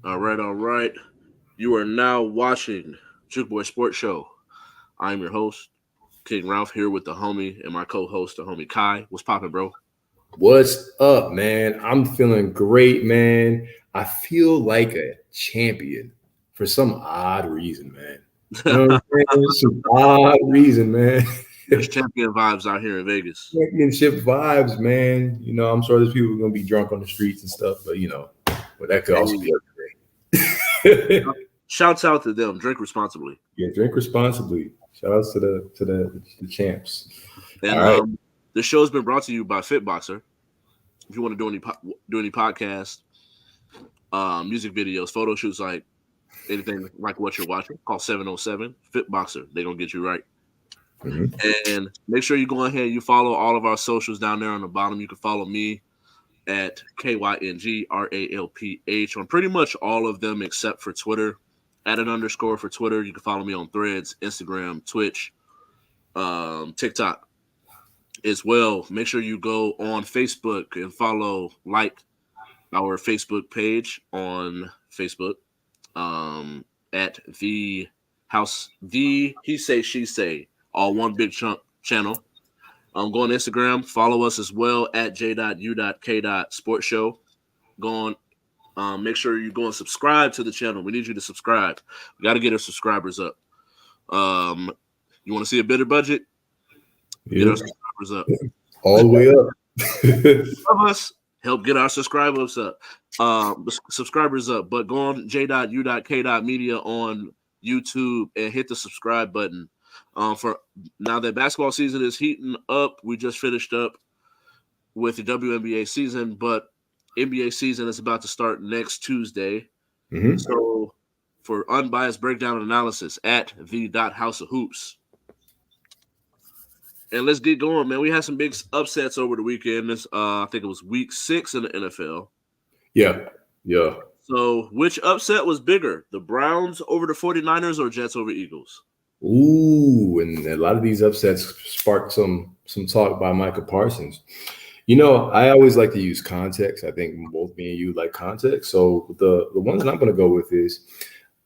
All right, all right. You are now watching J.U.K Sports Show. I'm your host, King Ralph, here with the homie and my co-host, the homie Kai. What's poppin', bro? What's up, man? I'm feeling great, man. I feel like a champion for some odd reason, man. You know what I'm saying? Some odd reason, man. There's champion vibes out here in Vegas. Championship vibes, man. I'm sure there's people gonna be drunk on the streets and stuff, but that could also be okay. Shouts out to them. Drink responsibly. Yeah, drink responsibly. Shout outs to the champs. And All right. the show's been brought to you by Fitboxer. If you want to do any podcasts, music videos, photo shoots, like anything like what you're watching, call 707 Fitboxer. They're gonna get you right. Mm-hmm. And make sure you go ahead and you follow all of our socials down there on the bottom. You can follow me at KYNGRALPH on pretty much all of them except for Twitter. Add an underscore for Twitter. You can follow me on Threads, Instagram, Twitch, TikTok as well. Make sure you go on Facebook and like our Facebook page on Facebook at the house, he say, she say, all one big chunk channel. Go on Instagram, follow us as well at J.U.K Sports Show. Go on, make sure you go and subscribe to the channel. We need you to subscribe. We got to get our subscribers up. You want to see a better budget? Yeah. Get our subscribers up. All the way up. Help us help get our subscribers up. Subscribers up. But go on J.U.K Media on YouTube and hit the subscribe button. For now that basketball season is heating up, we just finished up with the WNBA season, but NBA season is about to start next Tuesday. Mm-hmm. So for unbiased breakdown analysis at the.house of hoops. And let's get going, man. We had some big upsets over the weekend. I think it was week 6 in the NFL. Yeah. So which upset was bigger, the Browns over the 49ers or Jets over Eagles? Ooh, and a lot of these upsets sparked some talk by Micah Parsons. I always like to use context. I think both me and you like context. So the ones that I'm going to go with is,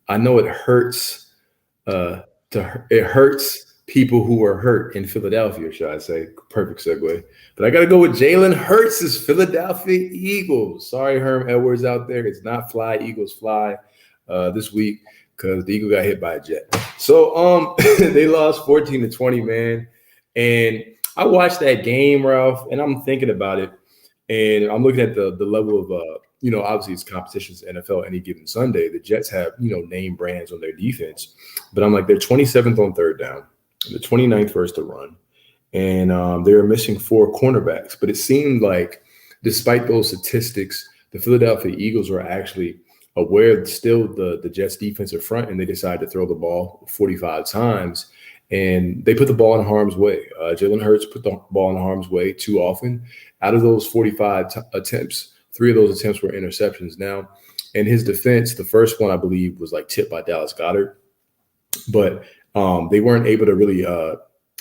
I know it hurts. It hurts people who are hurt in Philadelphia, should I say? Perfect segue. But I got to go with Jalen Hurts' Philadelphia Eagles. Sorry, Herm Edwards out there. It's not fly, Eagles fly this week, because the Eagle got hit by a jet. So they lost 14-20, man. And I watched that game, Ralph, and I'm thinking about it. And I'm looking at the level of, obviously it's competitions in NFL any given Sunday. The Jets have, name brands on their defense. But I'm like, they're 27th on third down. They're 29th versus the run. And they were missing 4 cornerbacks. But it seemed like, despite those statistics, the Philadelphia Eagles were actually aware still the Jets defensive front, and they decided to throw the ball 45 times, and they put the ball in harm's way. Jalen Hurts put the ball in harm's way too often. Out of those 45 attempts, 3 of those attempts were interceptions. Now, in his defense, the first one, I believe, was like tipped by Dallas Goedert, but they weren't able to really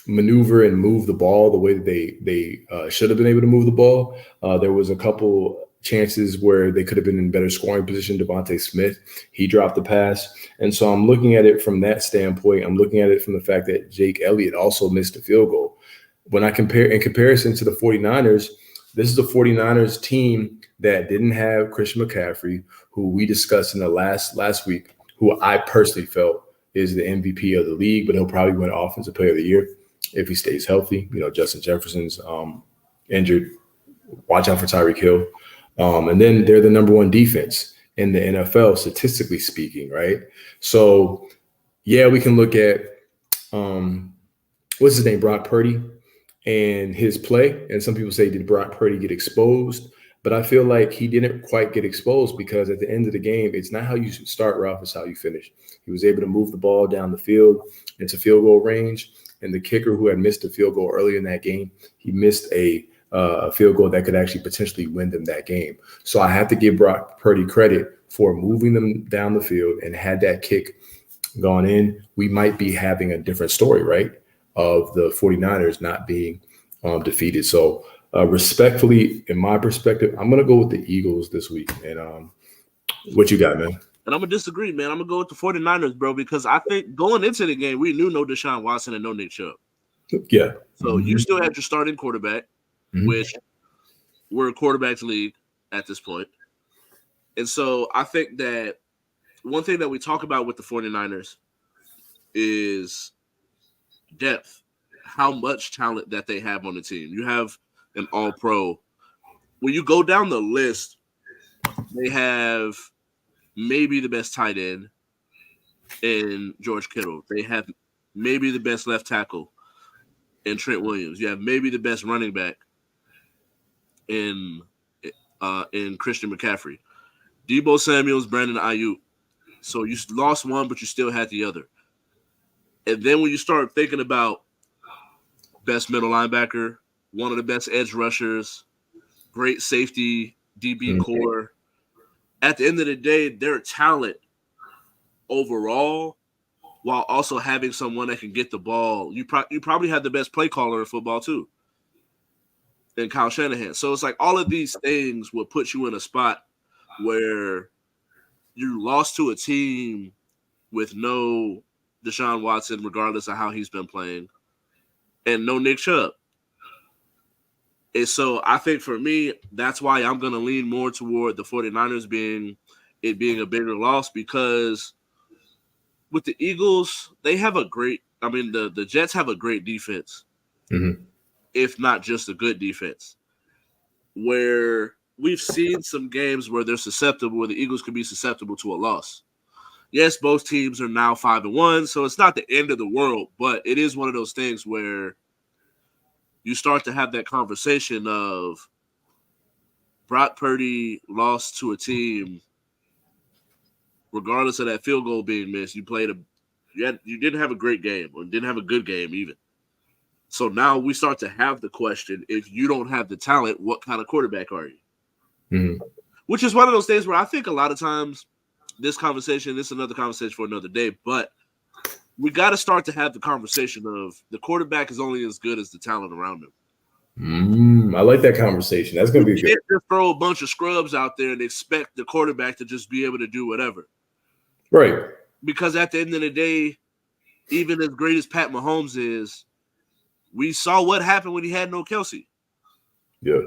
maneuver and move the ball the way that they should have been able to move the ball. There was a couple chances where they could have been in better scoring position. Devontae Smith, he dropped the pass. And so I'm looking at it from that standpoint. I'm looking at it from the fact that Jake Elliott also missed a field goal. When I compare in comparison to the 49ers, this is the 49ers team that didn't have Christian McCaffrey, who we discussed in the last week, who I personally felt is the MVP of the league, but he'll probably win Offensive Player of the Year if he stays healthy. Justin Jefferson's injured. Watch out for Tyreek Hill. And then they're the number 1 defense in the NFL, statistically speaking, right? So, yeah, we can look at, what's his name, Brock Purdy, and his play. And some people say, did Brock Purdy get exposed? But I feel like he didn't quite get exposed, because at the end of the game, it's not how you start, Ralph, it's how you finish. He was able to move the ball down the field into field goal range. And the kicker, who had missed a field goal earlier in that game, he missed a field goal that could actually potentially win them that game. So I have to give Brock Purdy credit for moving them down the field, and had that kick gone in, we might be having a different story, right, of the 49ers not being defeated. So respectfully, in my perspective, I'm going to go with the Eagles this week. And what you got, man? And I'm going to disagree, man. I'm going to go with the 49ers, bro, because I think going into the game, we knew no Deshaun Watson and no Nick Chubb. Yeah. So you still had your starting quarterback, which we're a quarterback's league at this point. And so I think that one thing that we talk about with the 49ers is depth, how much talent that they have on the team. You have an all-pro. When you go down the list, they have maybe the best tight end in George Kittle. They have maybe the best left tackle in Trent Williams. You have maybe the best running back in Christian McCaffrey. Deebo Samuels, Brandon Ayuk. So you lost one, but you still had the other. And then when you start thinking about best middle linebacker, one of the best edge rushers, great safety, DB core, at the end of the day, their talent overall, while also having someone that can get the ball, you probably have the best play caller in football too, in Kyle Shanahan. So it's like all of these things will put you in a spot where you lost to a team with no Deshaun Watson, regardless of how he's been playing, and no Nick Chubb. And so I think for me, that's why I'm going to lean more toward the 49ers being a bigger loss, because with the Eagles, they have the Jets have a great defense, if not just a good defense, where we've seen some games where they're susceptible, where the Eagles could be susceptible to a loss. Yes, both teams are now 5-1, so it's not the end of the world, but it is one of those things where you start to have that conversation of Brock Purdy lost to a team, regardless of that field goal being missed. You didn't have a great game, or didn't have a good game even. So now we start to have the question: if you don't have the talent, what kind of quarterback are you? Which is one of those things where I think a lot of times this is another conversation for another day, but we got to start to have the conversation of the quarterback is only as good as the talent around him. I like that conversation. That's going to be good. You can't just throw a bunch of scrubs out there and expect the quarterback to just be able to do whatever. Right. Because at the end of the day, even as great as Pat Mahomes is, we saw what happened when he had no Kelsey. Yeah.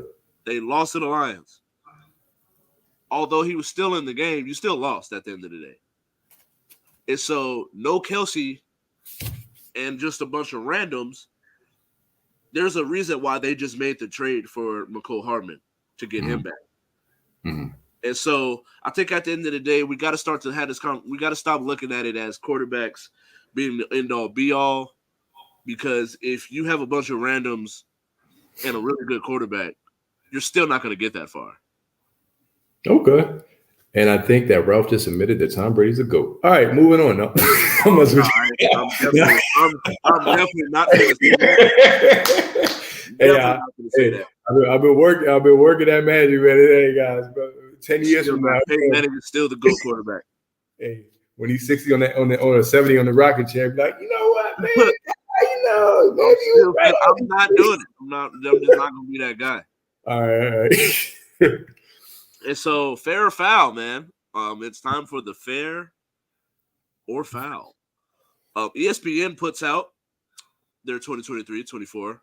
They lost to the Lions. Although he was still in the game, you still lost at the end of the day. And so no Kelsey and just a bunch of randoms, there's a reason why they just made the trade for McCole Hardman to get him back. And so I think at the end of the day, we got to start to have this. We got to stop looking at it as quarterbacks being the end all be all, because if you have a bunch of randoms and a really good quarterback, you're still not going to get that far. Okay. And I think that Ralph just admitted that Tom Brady's a GOAT. All right, moving on. No. I'm definitely not going to say that. I've been working that magic, man. Hey guys, bro, 10 years from now, Peyton Manning is still the GOAT quarterback. Hey, when he's 60 on a 70 on the rocket chair, be like, you know what, man? I'm not doing it. I'm just not going to be that guy. All right. And so, fair or foul, man. It's time for the fair or foul. ESPN puts out their 2023-24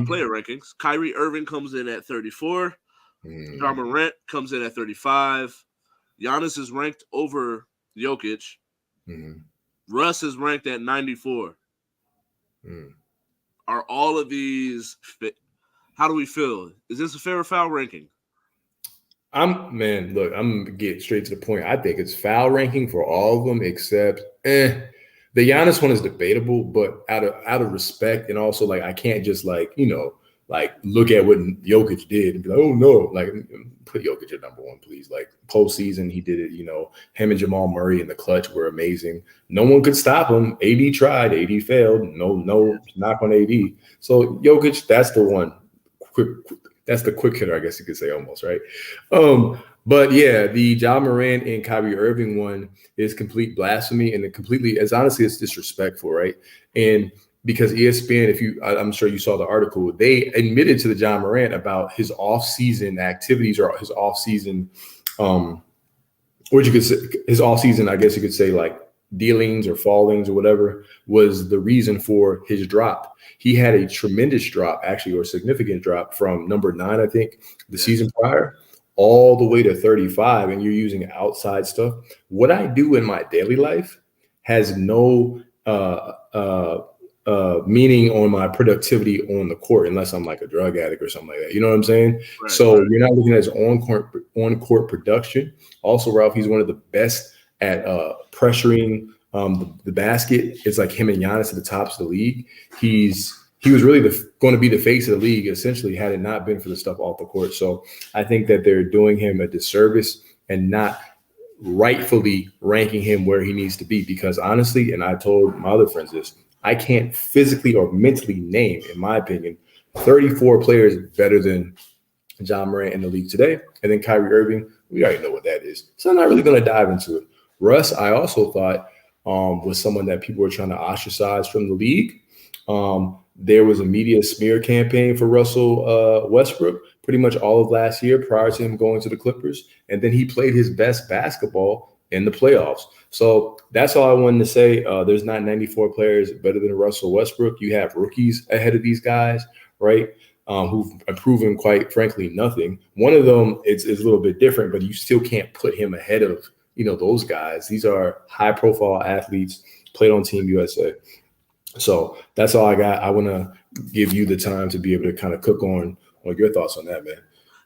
player rankings. Kyrie Irving comes in at 34. Ja Morant comes in at 35. Giannis is ranked over Jokic. Russ is ranked at 94. Are all of these fit? How do we feel? Is this a fair or foul ranking? I'm gonna get straight to the point. I think it's foul ranking for all of them except the Giannis one is debatable, but out of respect, and also like I can't just look at what Jokic did and be like, oh no, like put Jokic at number one, please. Like postseason, he did it. Him and Jamal Murray in the clutch were amazing. No one could stop him. AD tried, AD failed. No knock on AD. So Jokic, that's the one. That's the quick hitter, I guess you could say, almost, right? But yeah, the Ja Morant and Kyrie Irving one is complete blasphemy, and it's disrespectful, right? And because ESPN, I'm sure you saw the article, they admitted to the Ja Morant about his off-season activities or his off-season what you could say, his all season, I guess you could say like dealings or fallings or whatever was the reason for his drop. He had a tremendous drop, actually, or a significant drop from number 9, I think, the season prior, all the way to 35. And you're using outside stuff. What I do in my daily life has no meaning on my productivity on the court unless I'm like a drug addict or something like that. You know what I'm saying? Right, So right. you're not looking at his on court production. Also, Ralph, he's one of the best at pressuring the basket. It's like him and Giannis at the tops of the league. He was really going to be the face of the league essentially had it not been for the stuff off the court. So I think that they're doing him a disservice and not rightfully ranking him where he needs to be. Because honestly, and I told my other friends this, I can't physically or mentally name, in my opinion, 34 players better than John Morant in the league today. And then Kyrie Irving, we already know what that is. So I'm not really going to dive into it. Russ, I also thought was someone that people were trying to ostracize from the league. There was a media smear campaign for Russell Westbrook pretty much all of last year prior to him going to the Clippers. And then he played his best basketball in the playoffs. So that's all I wanted to say. There's not 94 players better than Russell Westbrook. You have rookies ahead of these guys, right? Who've proven, quite frankly, nothing. One of them is a little bit different, but you still can't put him ahead of, those guys. These are high-profile athletes, played on Team USA. So that's all I got. I want to give you the time to be able to kind of cook on your thoughts on that, man.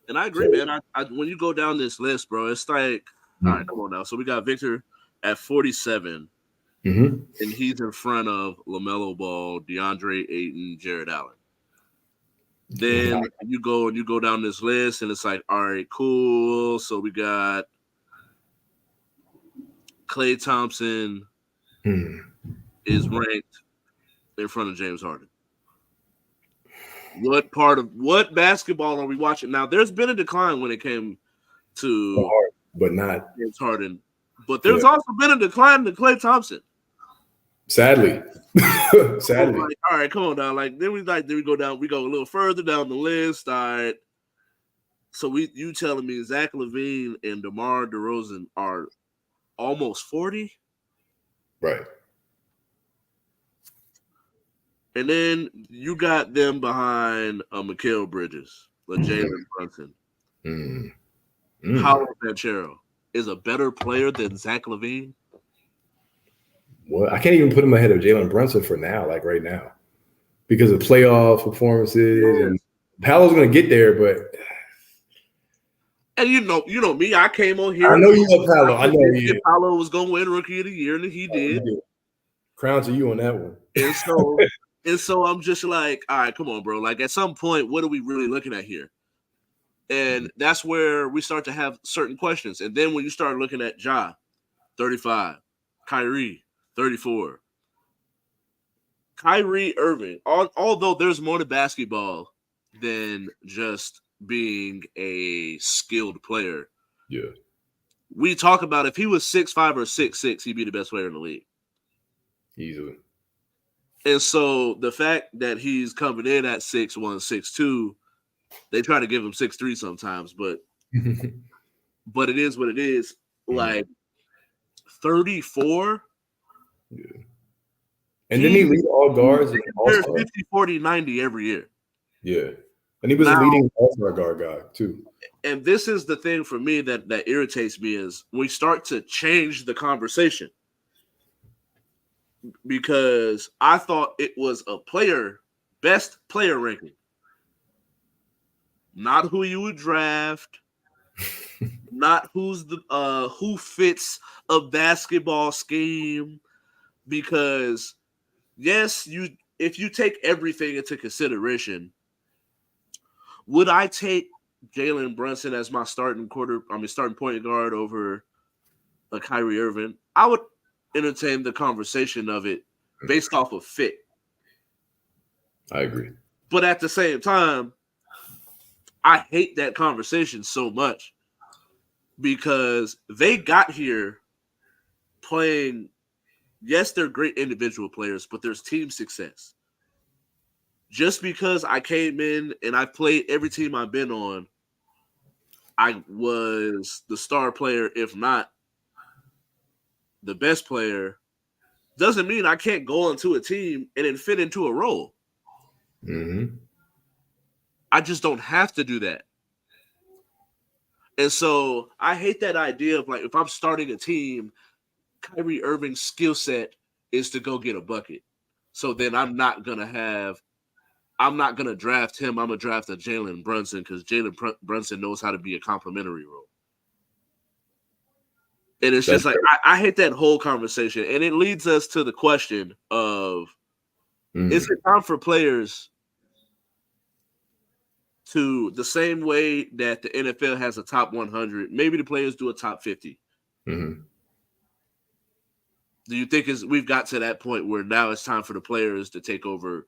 And I agree, man. When you go down this list, bro, it's like, all right, come on now. So we got Victor at 47, Mm-hmm. and he's in front of LaMelo Ball, DeAndre Ayton, Jared Allen. Then you go down this list, and it's like, all right, cool. So we got Klay Thompson is ranked in front of James Harden. What basketball are we watching now? There's been a decline when it came to but not James Harden, but there's also been a decline to Klay Thompson. Sadly. Like, all right, come on now. Then we go down. We go a little further down the list. All right. So you telling me Zach LaVine and DeMar DeRozan are almost 40? Right. And then you got them behind Mikal Bridges, Jalen Brunson. Paolo Banchero is a better player than Zach LaVine. Well, I can't even put him ahead of Jalen Brunson for now, like right now, because of playoff performances. And Paolo's going to get there, but. And you know me, I came on here. I know you love Paolo. I know you. Paolo was going to win Rookie of the Year, and he did. Crown to you on that one. And so I'm just like, all right, come on, bro. Like at some point, what are we really looking at here? And that's where we start to have certain questions. And then when you start looking at Ja, 35, Kyrie, 34. Kyrie Irving, although there's more to basketball than just being a skilled player. Yeah. We talk about if he was 6'5" or 6'6", he'd be the best player in the league. Easily. And so the fact that he's coming in at 6'1", 6'2", they try to give him 6'3" sometimes, but it is what it is. Like 34. Yeah. And then he lead all guards and all-star. 50, 40, 90 every year. Yeah. And he was a leading all-star guard guy too. And this is the thing for me that irritates me is we start to change the conversation. Because I thought it was a best player ranking. Not who you would draft, not who fits a basketball scheme. Because yes, if you take everything into consideration, would I take Jalen Brunson as my starting point guard over a Kyrie Irving? I would entertain the conversation of it based off of fit. I agree. But at the same time, I hate that conversation so much because they got here playing. Yes, they're great individual players, but there's team success. Just because I came in and I've played every team I've been on, I was the star player, if not the best player doesn't mean I can't go onto a team and then fit into a role. Mm-hmm. I just don't have to do that. And so I hate that idea of like, if I'm starting a team, Kyrie Irving's skill set is to go get a bucket. So then I'm not going to draft him. I'm going to draft a Jalen Brunson because Jalen Brunson knows how to be a complimentary role. And it's just like, I hate that whole conversation. And it leads us to the question of, is it time for players to, the same way that the NFL has a top 100, maybe the players do a top 50? Mm-hmm. Do you think we've got to that point where now it's time for the players to take over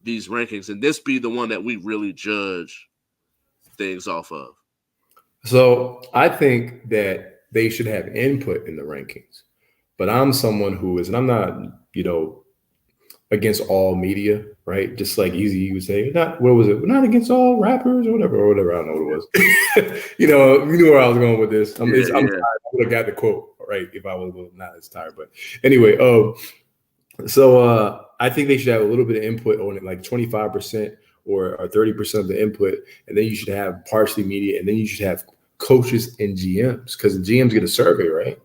these rankings and this be the one that we really judge things off of? So I think that they should have input in the rankings, but I'm someone who is, and I'm not, against all media, right? Just like Easy would say, not, what was it? We're not against all rappers or whatever. I don't know what it was. You knew where I was going with this. I'm tired. I would have got the quote right if I was not as tired. But anyway, so I think they should have a little bit of input on it, like 25% or 30% of the input, and then you should have partially media, and then you should have coaches and GMs, because the GMs get a survey, right?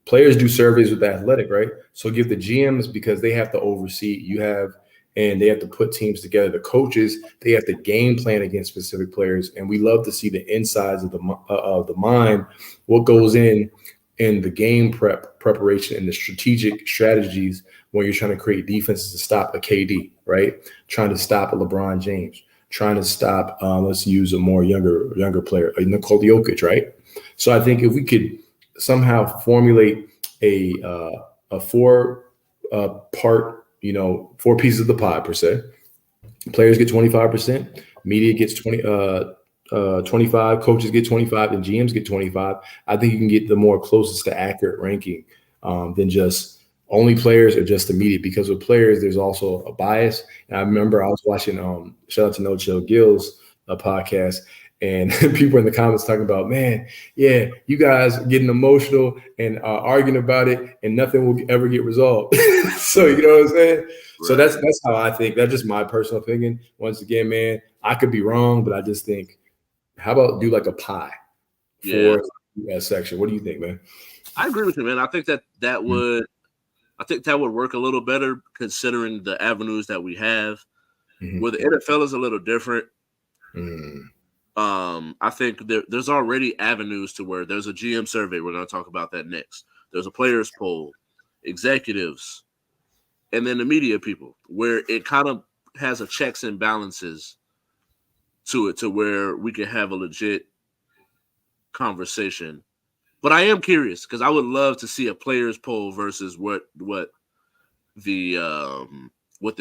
Players do surveys with the Athletic, right? So give the GMs, because they have to oversee, and they have to put teams together. The coaches, they have to game plan against specific players, and we love to see the insides of the mind, what goes in the game preparation and the strategic strategies when you're trying to create defenses to stop a KD, right? Trying to stop a LeBron James, trying to stop, let's use a more younger player, Nikola Jokic, right? So I think if we could somehow formulate a 4 part, 4 pieces of the pie per se. Players get 25%, media gets 25, coaches get 25, and GMs get 25. I think you can get the more closest to accurate ranking than just only players or just the media, because with players, there's also a bias. And I remember I was watching, shout out to No Chill Gill's podcast, and people in the comments talking about, man, yeah, you guys getting emotional and arguing about it, and nothing will ever get resolved. So you know what I'm saying? Right. So that's how I think. That's just my personal opinion. Once again, man, I could be wrong, but I just think, how about do like a pie for that section? What do you think, man? I agree with you, man. I think that would work a little better considering the avenues that we have. Mm-hmm. Where the NFL is a little different. Mm. I think there's already avenues to where there's a GM survey. We're going to talk about that next. There's a players poll, executives, and then the media people, where it kind of has a checks and balances to it, to where we can have a legit conversation. But I am curious, because I would love to see a players poll versus what the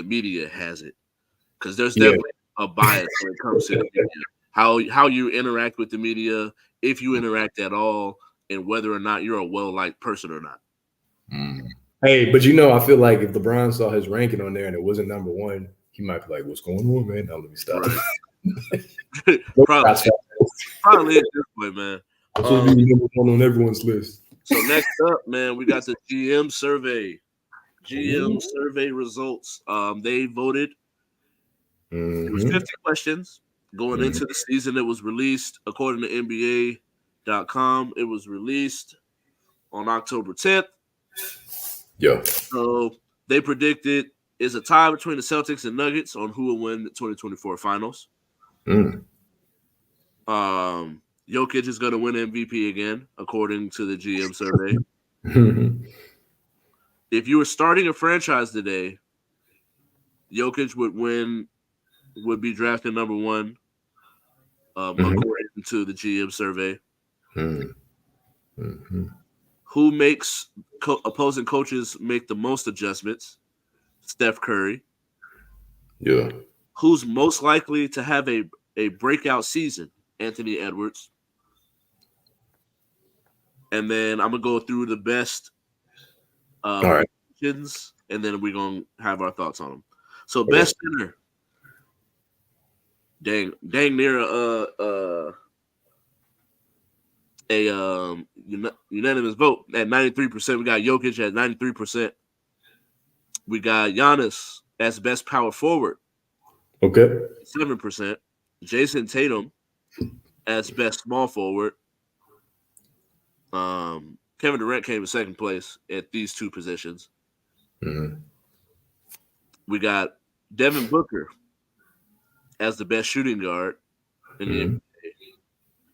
media has it, because there's definitely a bias when it comes to the media. How you interact with the media, if you interact at all, and whether or not you're a well-liked person or not. Hey, but I feel like if LeBron saw his ranking on there and it wasn't number 1, he might be like, "What's going on, man? Now let me stop." Right. probably at this point, man. That's what be number 1 on everyone's list. So next up, man, we got the GM survey. Survey results. They voted. Mm-hmm. It was 50 questions. Going into the season, it was released, according to NBA.com, it was released on October 10th. Yeah. So they predicted is a tie between the Celtics and Nuggets on who will win the 2024 finals. Jokic is going to win MVP again, according to the GM survey. If you were starting a franchise today, Jokic would be drafted number 1. According to the GM survey. Who makes opposing coaches make the most adjustments? Steph Curry. Yeah. Who's most likely to have a breakout season? Anthony Edwards. And then I'm going to go through the best positions, and then we're going to have our thoughts on them. So best center. Dang near a unanimous vote at 93%. We got Jokic at 93%. We got Giannis as best power forward, Okay. 7%. Jason Tatum as best small forward. Kevin Durant came in second place at these two positions. Mm-hmm. We got Devin Booker as the best shooting guard in the Mm-hmm. NBA.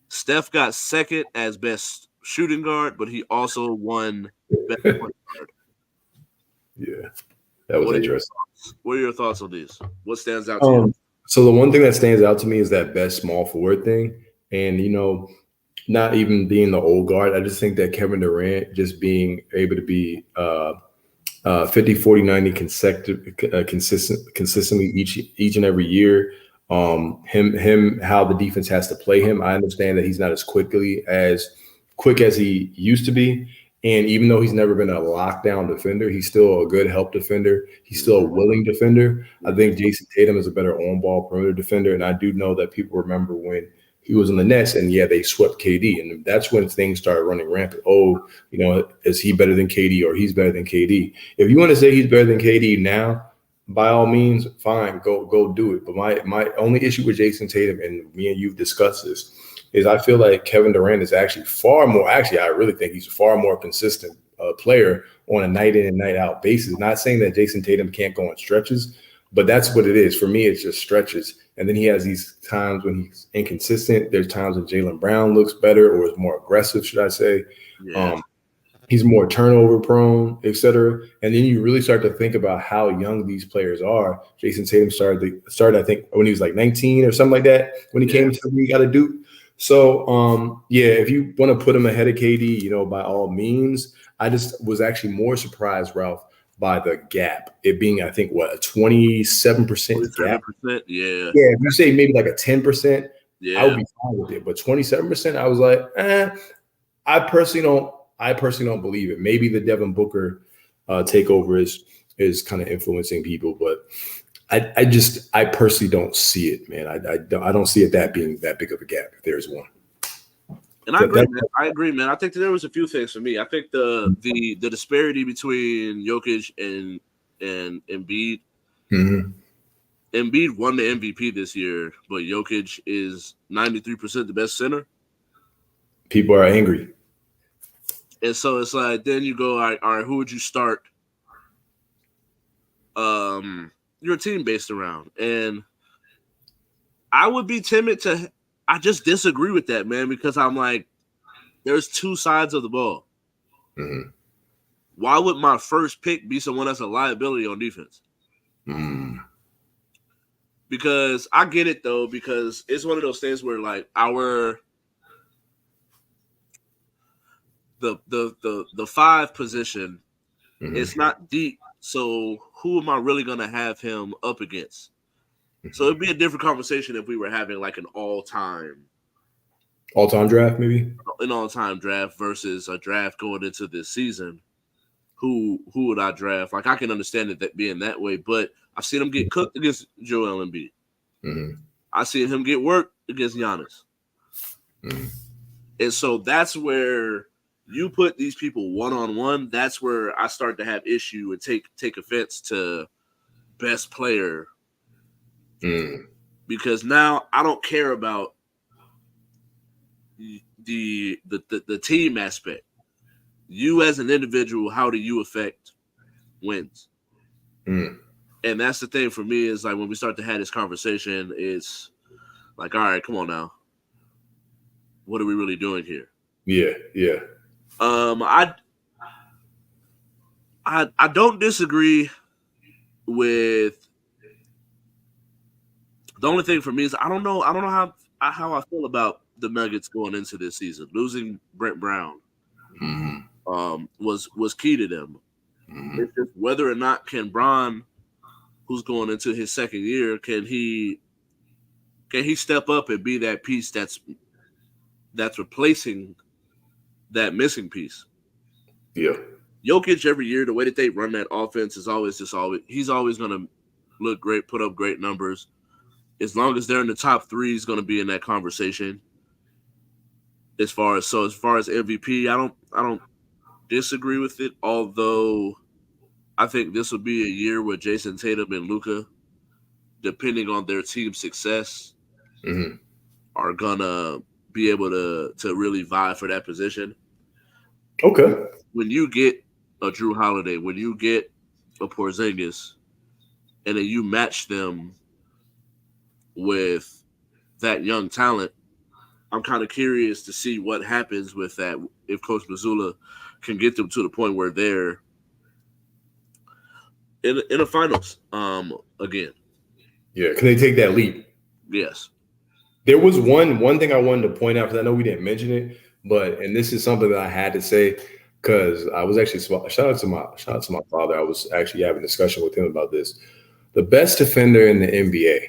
Steph got second as best shooting guard, but he also won best point guard. Yeah, that was interesting. What are your thoughts on these? What stands out to you? So the one thing that stands out to me is that best small forward thing. And, not even being the old guard, I just think that Kevin Durant just being able to be 50, 40, 90 consistently each and every year. Him, how the defense has to play him. I understand that he's not as quick as he used to be. And even though he's never been a lockdown defender, he's still a good help defender. He's still a willing defender. I think Jason Tatum is a better on-ball perimeter defender. And I do know that people remember when he was in the Nets and, they swept KD. And that's when things started running rampant. Oh, is he better than KD or he's better than KD? If you want to say he's better than KD now, by all means, fine, go do it. But my only issue with Jason Tatum, and me and you've discussed this, is I feel like Kevin Durant is actually I really think he's a far more consistent player on a night in and night out basis. Not saying that Jason Tatum can't go on stretches, but that's what it is. For me, it's just stretches. And then he has these times when he's inconsistent. There's times when Jaylen Brown looks better or is more aggressive, should I say. Yeah. He's more turnover prone, et cetera. And then you really start to think about how young these players are. Jason Tatum started I think, when he was like 19 or something like that, when he came to the league out of Duke. So, if you want to put him ahead of KD, by all means. I just was actually more surprised, Ralph, by the gap. It being, I think, a 27% gap? Yeah. Yeah, if you say maybe like a 10%, I would be fine with it. But 27%, I was like, I personally don't believe it. Maybe the Devin Booker takeover is kind of influencing people, but I personally don't see it, man. I don't see it that being that big of a gap if there's one. And I agree, man. I think that there was a few things for me. I think the disparity between Jokic and Embiid. Mm-hmm. Embiid won the MVP this year, but Jokic is 93% the best center. People are angry. And so it's like, then you go, all right, who would you start your team based around? And I would be timid I just disagree with that, man, because I'm like, there's two sides of the ball. Mm-hmm. Why would my first pick be someone that's a liability on defense? Mm. Because I get it, though, because it's one of those things where, like, the 5 position, it's not deep. So who am I really going to have him up against? So it'd be a different conversation if we were having like an all-time draft, maybe an all-time draft versus a draft going into this season. Who would I draft? Like, I can understand it that being that way, but I've seen him get cooked against Joel Embiid. Mm-hmm. I've seen him get worked against Giannis. Mm-hmm. And so that's where you put these people one-on-one. That's where I start to have issue and take offense to best player. Because now I don't care about the team aspect. You as an individual, how do you affect wins? And that's the thing for me is like when we start to have this conversation, it's like, all right, come on now. What are we really doing here? Yeah. I don't disagree with. The only thing for me is I don't know how I feel about the Nuggets going into this season. Losing Brent Brown was key to them. It's just whether or not can Bron, who's going into his second year, can he step up and be that piece that's replacing that missing piece. Yeah. Jokic every year, the way that they run that offense is he's always going to look great, put up great numbers. As long as they're in the top 3, he's going to be in that conversation. as far as MVP, I don't disagree with it. Although I think this will be a year where Jason Tatum and Luka, depending on their team success, Mm-hmm. are gonna be able to really vie for that position. Okay. When you get a Drew Holiday, when you get a Porzingis, and then you match them with that young talent, I'm kind of curious to see what happens with that if Coach Mazzulla can get them to the point where they're in the finals again. Yeah. Can they take that leap? Yes. There was one thing I wanted to point out because I know we didn't mention it, but and this is something that I had to say because I was actually shout out to my father. I was actually having a discussion with him about this. The best defender in the NBA.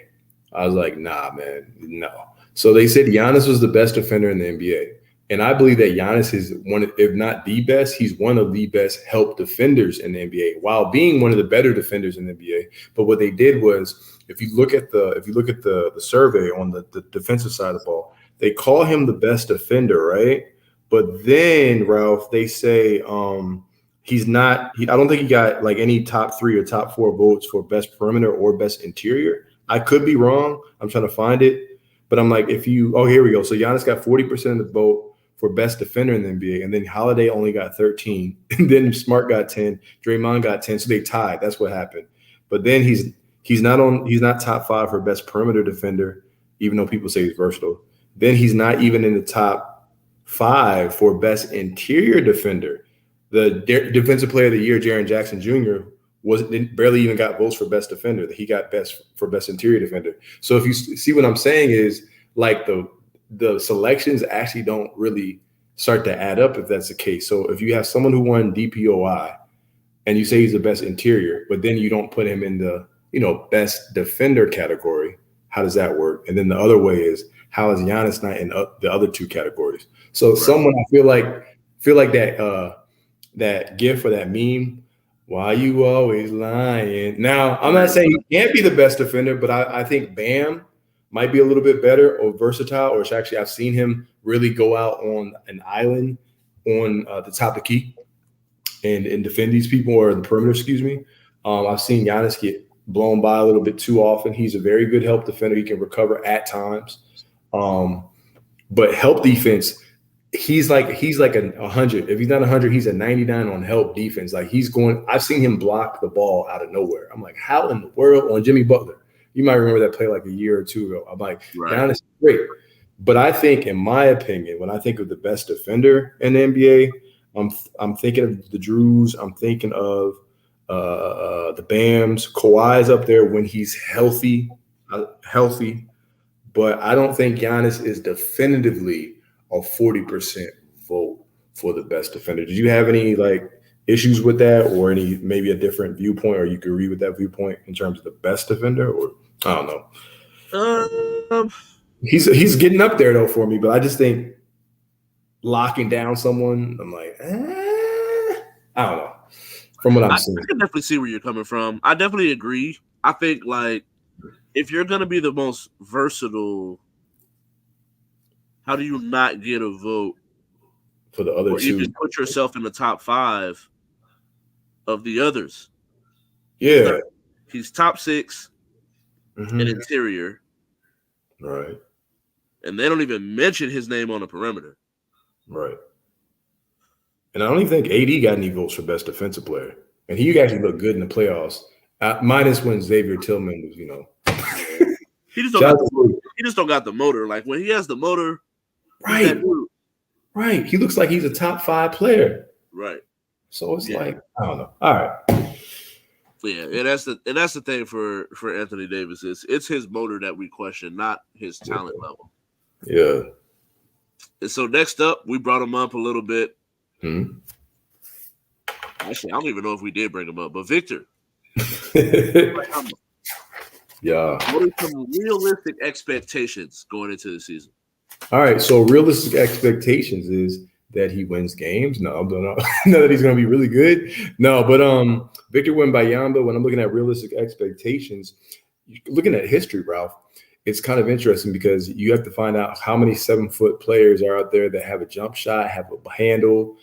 I was like, nah, man, no. So they said Giannis was the best defender in the NBA. And I believe that Giannis is one, if not the best, he's one of the best help defenders in the NBA, while being one of the better defenders in the NBA. But what they did was, if you look at the survey on the defensive side of the ball, they call him the best defender, right? But then, Ralph, they say he's not. I don't think he got like any top 3 or top 4 votes for best perimeter or best interior. I could be wrong. I'm trying to find it, but I'm like, here we go. So Giannis got 40% of the vote for best defender in the NBA, and then Holiday only got 13, and then Smart got 10, Draymond got 10. So they tied. That's what happened. But then he's not top 5 for best perimeter defender, even though people say he's versatile. Then he's not even in the top 5 for best interior defender. The defensive player of the year, Jaren Jackson Jr., barely even got votes for best defender. He got best interior defender. So if you see what I'm saying is like the selections actually don't really start to add up if that's the case. So if you have someone who won DPOI and you say he's the best interior, but then you don't put him in the best defender category, how does that work? And then the other way is, how is Giannis not in the other 2 categories? So someone I feel like that gif or that meme, why you always lying? Now, I'm not saying he can't be the best defender, but I think Bam might be a little bit better or versatile, or actually I've seen him really go out on an island on the top of the key and defend these people, or the perimeter, excuse me. I've seen Giannis get blown by a little bit too often. He's a very good help defender. He can recover at times. But help defense, he's like a 100. If he's not 100, he's a 99 on help defense. Like I've seen him block the ball out of nowhere. I'm like, how in the world on Jimmy Butler? You might remember that play like a year or 2 ago. I'm like, Giannis is great. But I think, in my opinion, when I think of the best defender in the NBA, I'm thinking of the Drews. I'm thinking of the Bams. Kawhi's up there when he's healthy. But I don't think Giannis is definitively a 40% vote for the best defender. Did you have any issues with that, or any maybe a different viewpoint, or you could agree with that viewpoint in terms of the best defender? Or I don't know. He's getting up there though for me, but I just think locking down someone, I'm like, I don't know. From what I'm seeing, I can definitely see where you're coming from. I definitely agree. I think if you're gonna be the most versatile, how do you not get a vote for the other 2? You just put yourself in the top 5 of the others. Yeah, he's top 6 in interior, right? And they don't even mention his name on the perimeter, right? And I don't even think AD got any votes for best defensive player, and he actually looked good in the playoffs. Minus when Xavier Tillman was, he just don't got the motor. Like when he has the motor, right. He looks like he's a top 5 player, right? So it's like, I don't know. All right. Yeah, and that's the thing for Anthony Davis is it's his motor that we question, not his talent level. Yeah. And so next up, we brought him up a little bit. Actually, I don't even know if we did bring him up, but Victor. Yeah. What are some realistic expectations going into the season? All right. So realistic expectations is that he wins games. No, not that he's going to be really good. No, but Victor Wembanyama, when I'm looking at realistic expectations, looking at history, Ralph, it's kind of interesting because you have to find out how many 7-foot players are out there that have a jump shot, have a handle,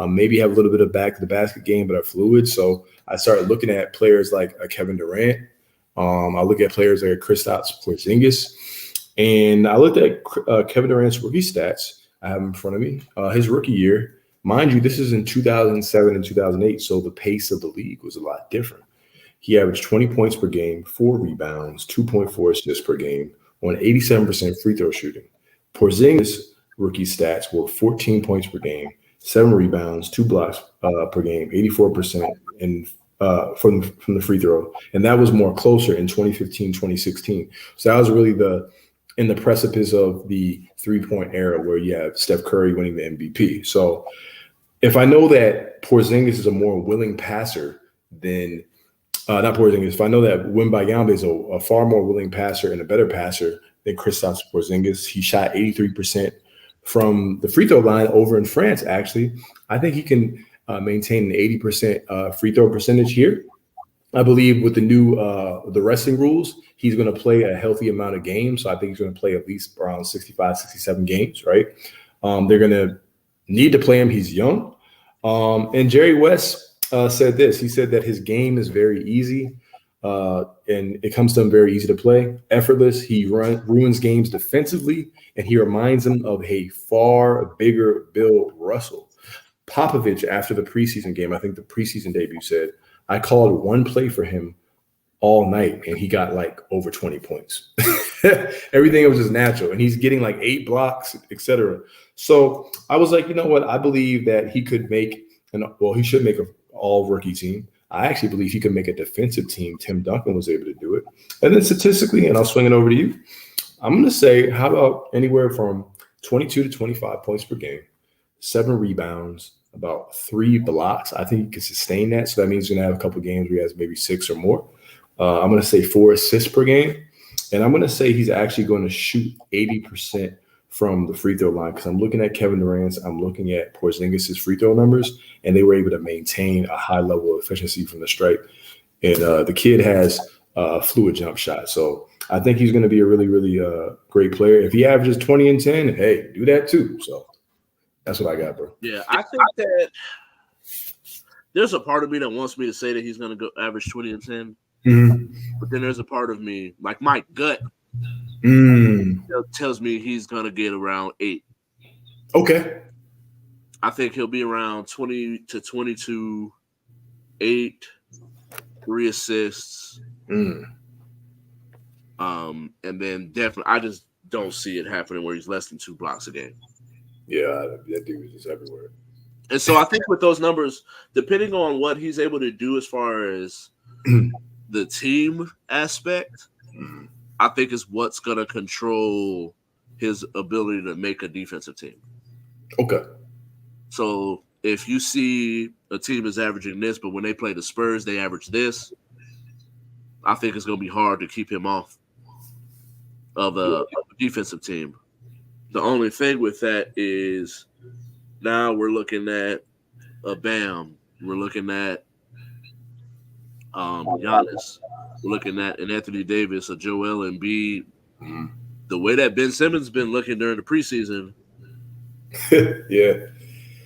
maybe have a little bit of back to the basket game, but are fluid. So I started looking at players like Kevin Durant. I look at players like Kristaps Porzingis, and I looked at Kevin Durant's rookie stats. I have him in front of me. His rookie year, mind you, this is in 2007 and 2008, so the pace of the league was a lot different. He averaged 20 points per game, 4 rebounds, 2.4 assists per game on 87% free throw shooting. Porzingis' rookie stats were 14 points per game, 7 rebounds, 2 blocks per game, 84% from the free throw. And that was more closer in 2015, 2016. So that was really in the precipice of the 3-point era where you have Steph Curry winning the MVP. So if I know that Porzingis is a more willing passer than not Porzingis. If I know that Wembanyama is a far more willing passer and a better passer than Kristaps Porzingis, he shot 83% from the free throw line over in France. Actually, I think he can maintain an 80% free throw percentage here. I believe with the new the resting rules, he's going to play a healthy amount of games. So I think he's going to play at least around 65, 67 games. Right? They're going to need to play him. He's young. And Jerry West said this. He said that his game is very easy, and it comes to him very easy to play, effortless. He ruins games defensively, and he reminds him of a far bigger Bill Russell. Popovich, after the preseason game, I think the preseason debut, said, I called one play for him all night, and he got like over 20 points. Everything was just natural, and he's getting like 8 blocks, etc. So I was like, you know what? I believe that he could make he should make an all-rookie team. I actually believe he could make a defensive team. Tim Duncan was able to do it. And then statistically, and I'll swing it over to you, I'm going to say, how about anywhere from 22 to 25 points per game, 7 rebounds, about 3 blocks. I think he can sustain that. So that means he's going to have a couple of games where he has maybe 6 or more. I'm going to say 4 assists per game. And I'm going to say he's actually going to shoot 80% from the free throw line, because I'm looking at Kevin Durant's, I'm looking at Porzingis' free throw numbers, and they were able to maintain a high level of efficiency from the stripe. And the kid has a fluid jump shot. So I think he's going to be a really, really great player. If he averages 20 and 10, hey, do that too. So that's what I got, bro. Yeah, I think that there's a part of me that wants me to say that he's going to go average 20 and 10. Mm-hmm. But then there's a part of me, like my gut, tells me he's going to get around 8. Okay. I think he'll be around 20 to 22, 8, 3 assists. Mm. And then definitely, I just don't see it happening where he's less than 2 blocks a game. Yeah, that dude is just everywhere. And so I think with those numbers, depending on what he's able to do as far as the team aspect, I think is what's going to control his ability to make a defensive team. Okay. So if you see a team is averaging this, but when they play the Spurs, they average this, I think it's going to be hard to keep him off of a defensive team. The only thing with that is now we're looking at a Bam. We're looking at Giannis. We're looking at an Anthony Davis, a Joel Embiid. The way that Ben Simmons been looking during the preseason, yeah,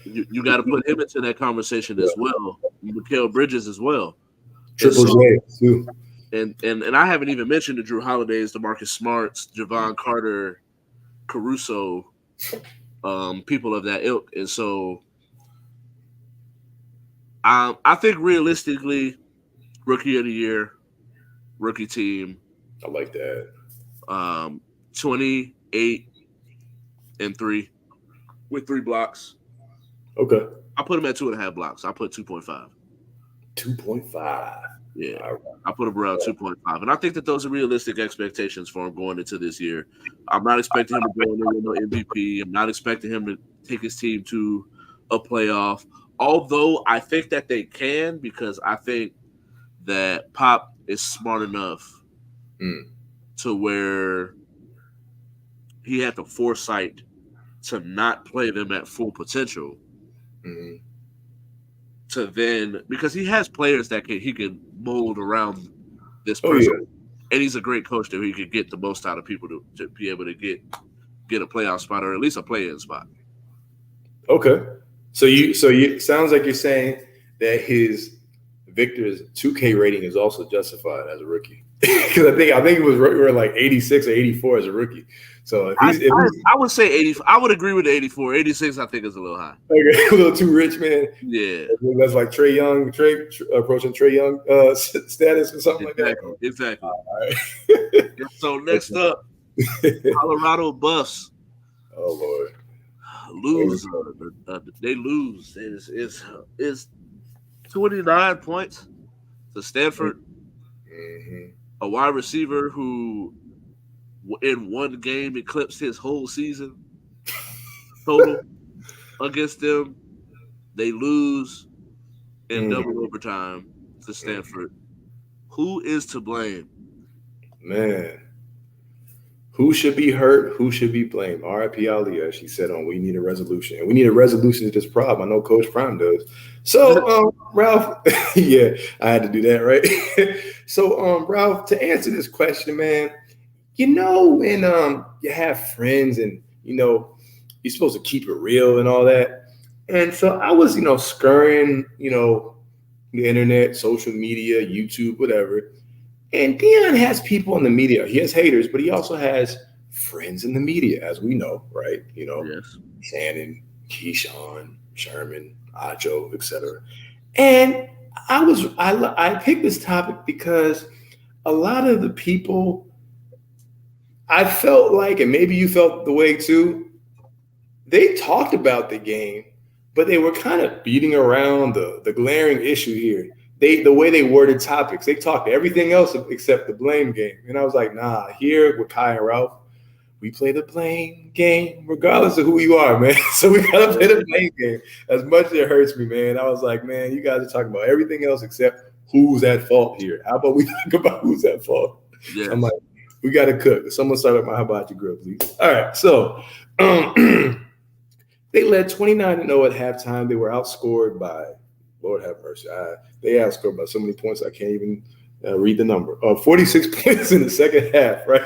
you got to put him into that conversation as well. Mikal Bridges as well. Triple J too. And I haven't even mentioned the Drew Holidays, the Marcus Smarts, Javon Carter, Caruso, people of that ilk. And so I think realistically, rookie of the year, rookie team. I like that. 28 and 3 with 3 blocks. Okay. I put him at 2.5 blocks. I put 2.5. 2.5. Yeah. Right. I put him around 2.5. And I think that those are realistic expectations for him going into this year. I'm not expecting him to go in there with no MVP. I'm not expecting him to take his team to a playoff. Although I think that they can, because I think that Pop is smart enough to where he had the foresight to not play them at full potential. To then, because he has players that he can mold around this person. and he's a great coach that he could get the most out of people to be able to get a playoff spot or at least a play-in spot. Okay. So you sounds like you're saying that his Victor's 2K rating is also justified as a rookie. Because I think it was we were like 86 or 84 as a rookie. So if he's I would say 80. I would agree with the 84. 86, I think, is a little high. Okay, a little too rich, man. Yeah, that's like Trey Young, approaching Trey Young status or something like that. Exactly. All right. So next up, Colorado Buffs. Oh Lord, lose. They lose. It's 29 points to Stanford. Mm-hmm. A wide receiver who, in one game, eclipsed his whole season total against them. They lose in double overtime to Stanford. Who is to blame? Man, who should be hurt? Who should be blamed? R.I.P. Ali, as she said on We Need a Resolution. And we need a resolution to this problem. I know Coach Prime does. So, Ralph, yeah, I had to do that, right? So, Ralph, to answer this question, man, when you have friends and, you're supposed to keep it real and all that. And so I was, scurrying, the internet, social media, YouTube, whatever. And Deion has people in the media. He has haters, but he also has friends in the media, as we know, right? Yes. Shannon, Keyshawn, Sherman, Acho, etc. And I picked this topic because a lot of the people, I felt like, and maybe you felt the way too, they talked about the game, but they were kind of beating around the glaring issue here. The way they worded topics, they talked everything else except the blame game. And I was like, nah, here with Kai and Ralph, we play the blame game regardless of who you are, man. So we got to play the blame game. As much as it hurts me, man, I was like, man, you guys are talking about everything else except who's at fault here. How about we talk about who's at fault? Yes. I'm like, we got to cook. Someone start up my hibachi grill, please. All right, so they led 29-0 at halftime. They were outscored by, Lord have mercy, they outscored by so many points I can't even read the number. 46 points in the second half, right?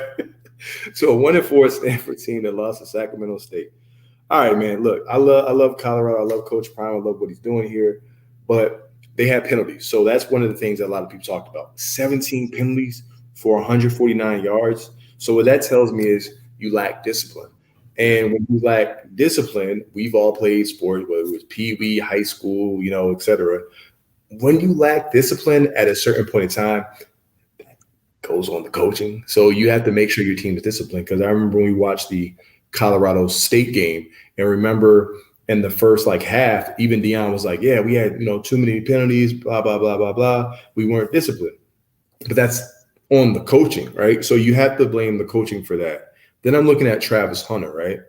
So a 1-4 Stanford team that lost to Sacramento State. All right, man. Look, I love Colorado. I love Coach Prime. I love what he's doing here, but they had penalties. So that's one of the things that a lot of people talked about. 17 penalties for 149 yards. So what that tells me is you lack discipline. And when you lack discipline, we've all played sports, whether it was pee-wee, high school, et cetera. When you lack discipline at a certain point in time, that goes on to coaching. So you have to make sure your team is disciplined. Because I remember when we watched the Colorado State game, and remember in the first half, even Deion was like, yeah, we had, too many penalties, blah, blah, blah, blah, blah. We weren't disciplined. But that's on the coaching, right? So you have to blame the coaching for that. Then I'm looking at Travis Hunter, right?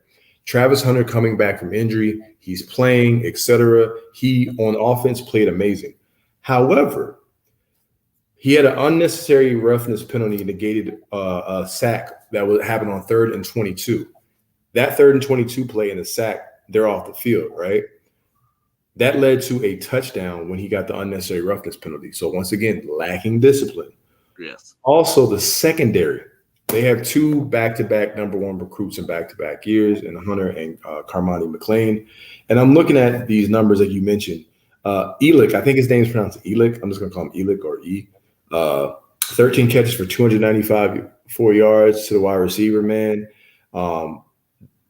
Travis Hunter coming back from injury, he's playing, etc. He on offense played amazing. However, he had an unnecessary roughness penalty negated a sack that would happen on 3rd and 22. That 3rd and 22 play in a sack, they're off the field, right? That led to a touchdown when he got the unnecessary roughness penalty. So once again, lacking discipline. Yes. Also, the secondary. They have 2 back-to-back number 1 recruits in back-to-back years, and Hunter and Carmani McLean. And I'm looking at these numbers that you mentioned. Elick, I think his name's pronounced Elick. I'm just going to call him Elick or E. 13 catches for 295 yards to the wide receiver, man.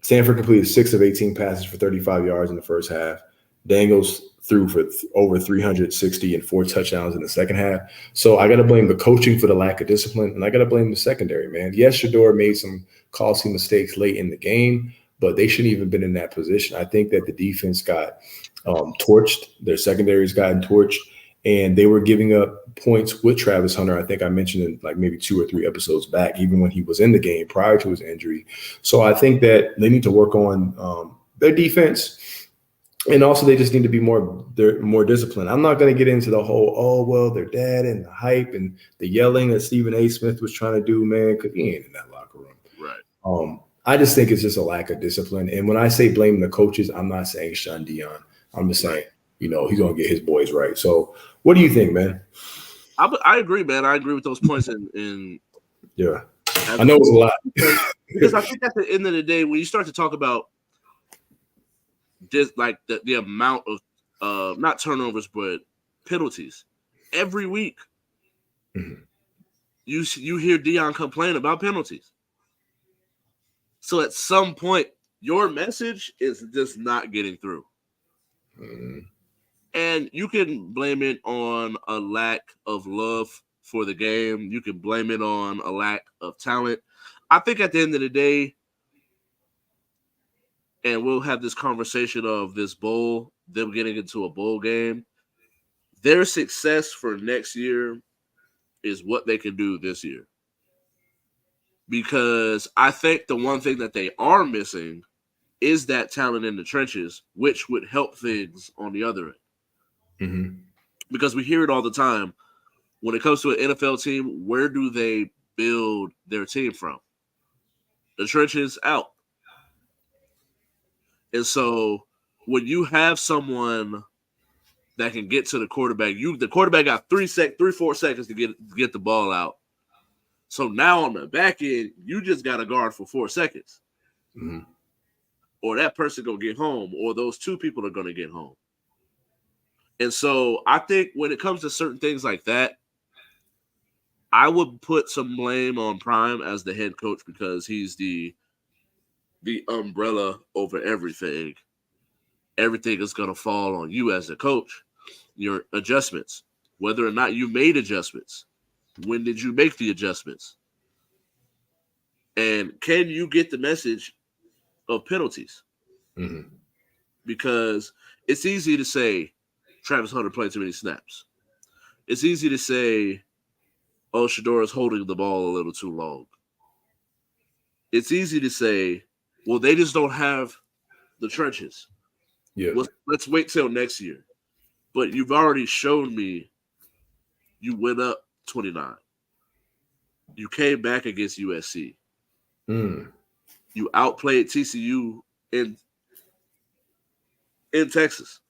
Stanford completed 6 of 18 passes for 35 yards in the first half. Dangles threw for over 360 and 4 touchdowns in the second half. So I got to blame the coaching for the lack of discipline, and I got to blame the secondary, man. Yes, Shador made some costly mistakes late in the game, but they shouldn't even been in that position. I think that the defense got torched. Their secondary's gotten torched, and they were giving up points with Travis Hunter. I think I mentioned in maybe 2 or 3 episodes back, even when he was in the game prior to his injury. So I think that they need to work on their defense. And also, they just need to be more disciplined. I'm not going to get into the whole, their dad and the hype and the yelling that Stephen A. Smith was trying to do, man, because he ain't in that locker room. Right. I just think it's just a lack of discipline. And when I say blame the coaches, I'm not saying shun Deion. I'm just saying, he's going to get his boys right. So what do you think, man? I agree, man. I agree with those points. And Yeah. I know it's a lot. Because I think at the end of the day, when you start to talk about just like the amount of not turnovers but penalties every week, you hear Dion complain about penalties. So at some point, your message is just not getting through. And you can blame it on a lack of love for the game. You can blame it on a lack of talent. I think at the end of the day, and we'll have this conversation of this bowl, them getting into a bowl game, their success for next year is what they can do this year. Because I think the one thing that they are missing is that talent in the trenches, which would help things on the other end. Because we hear it all the time. When it comes to an NFL team, where do they build their team from? The trenches out. And so when you have someone that can get to the quarterback, the quarterback got 4 seconds to get the ball out. So now on the back end, you just got to guard for 4 seconds. Or that person going to get home, or those two people are going to get home. And so I think when it comes to certain things like that, I would put some blame on Prime as the head coach because he's the umbrella over everything. Everything is going to fall on you as a coach. Your adjustments, whether or not you made adjustments. When did you make the adjustments? And can you get the message of penalties? Because it's easy to say Travis Hunter played too many snaps. It's easy to say, oh, Shedeur is holding the ball a little too long. It's easy to say, well, they just don't have the trenches. Yeah. Let's wait till next year. But you've already shown me you went up 29. You came back against USC. You outplayed TCU in Texas.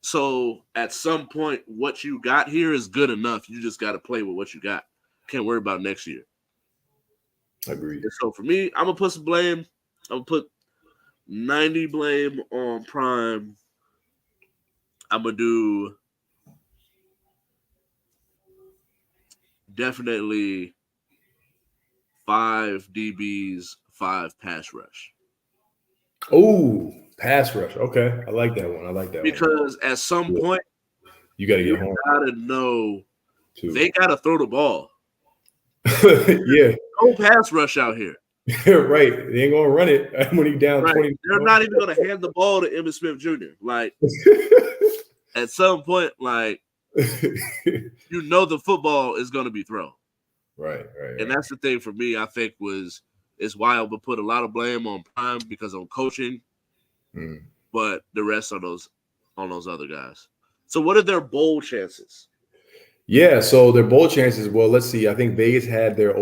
So at some point, what you got here is good enough. You just got to play with what you got. Can't worry about next year. Agreed. And so for me, I'm going to put some blame. I'm going to put 90 blame on Prime. I'm going to do definitely 5 DBs, 5 pass rush. Oh, pass rush. Okay. I like that one. Because at some point, you got to get home. You got to know they got to throw the ball. Yeah. No pass rush out here. Right. They ain't going to run it when he's down 20. They're not even going to hand the ball to Emmitt Smith Jr. Like, at some point, like, you know the football is going to be thrown. Right. And that's the thing for me, I think, is why I would put a lot of blame on Prime because I'm coaching, but the rest on those other guys. So what are their bowl chances? Yeah, so their bowl chances, well, let's see. I think Vegas had their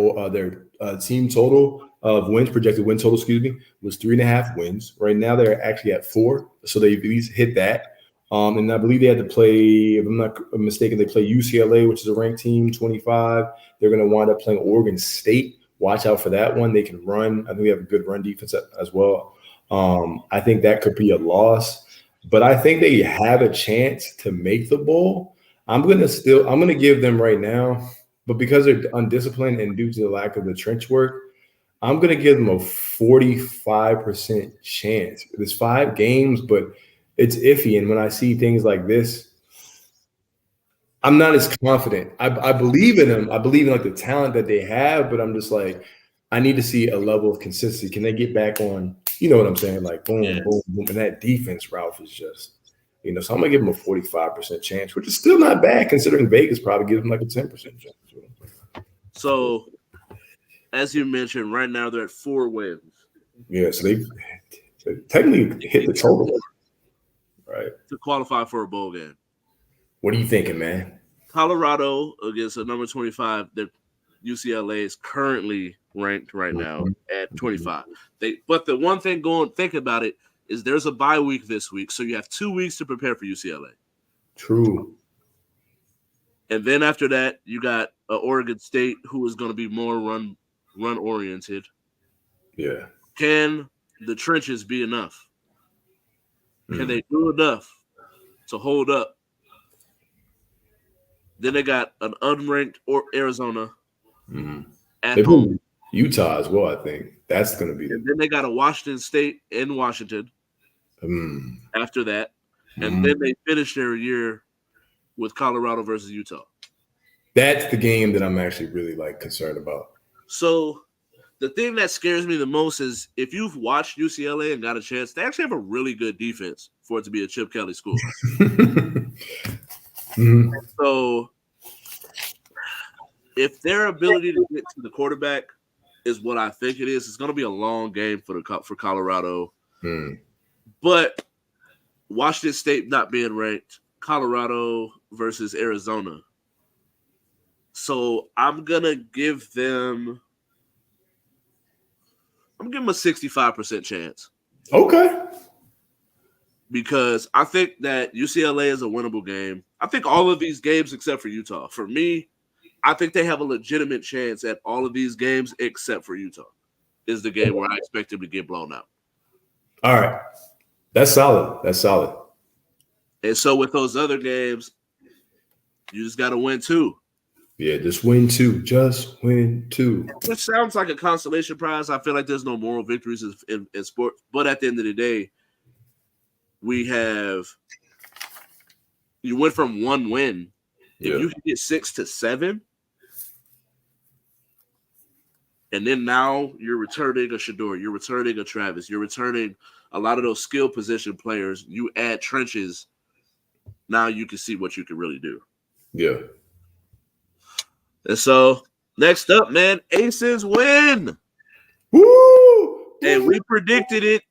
team total of wins, projected win total, was 3.5 wins. Right now they're actually at 4, so they at least hit that. And I believe they had to play, if I'm not mistaken, they play UCLA, which is a ranked team, 25. They're going to wind up playing Oregon State. Watch out for that one. They can run. I think they have a good run defense as well. I think that could be a loss, but I think they have a chance to make the bowl. I'm going to give them right now, but because they're undisciplined and due to the lack of the trench work, I'm going to give them a 45% chance. There's 5 games, but it's iffy. And when I see things like this, I'm not as confident. I believe in them. I believe in like the talent that they have, but I'm just like, I need to see a level of consistency. Can they get back on, you know what I'm saying? Like boom, boom, boom. And that defense, Ralph, is just, so I'm going to give them a 45% chance, which is still not bad considering Vegas probably gives them like a 10% chance. So, as you mentioned, right now they're at 4 wins. Yeah, so they technically hit the total. Right. To qualify for a bowl game. What are you thinking, man? Colorado against a number 25. UCLA is currently ranked right now at 25. But the one thing think about it, is there's a bye week this week, so you have 2 weeks to prepare for UCLA. True. And then after that, you got Oregon State who is going to be more run oriented. Yeah. Can the trenches be enough? Can Mm. they do enough to hold up? Then they got an unranked Arizona Mm. at They home. put Utah as well, I think. That's going to be And the. then they got a Washington State in Washington Mm. after that. And Mm. then they finish their year with Colorado versus Utah. That's the game that I'm actually really like concerned about. So the thing that scares me the most is if you've watched UCLA and got a chance, they actually have a really good defense for it to be a Chip Kelly school. Mm. So if their ability to get to the quarterback is what I think it is, it's going to be a long game for Colorado. Mm. But Washington State not being ranked, Colorado versus Arizona. So I'm gonna give them a 65% chance. Okay. Because I think that UCLA is a winnable game. I think all of these games except for Utah. For me, I think they have a legitimate chance at all of these games except for Utah. Is the game where I expect them to get blown out. All right. That's solid. That's solid. And so with those other games, you just got to win two. Yeah, just win two. Just win two. Which sounds like a consolation prize. I feel like there's no moral victories in sports. But at the end of the day, you went from one win. If you can get 6 to 7, and then now you're returning a Shador, you're returning a Travis, you're returning a lot of those skill position players. You add trenches. Now you can see what you can really do. Yeah. And so next up, man, Aces win. Woo! And we predicted it.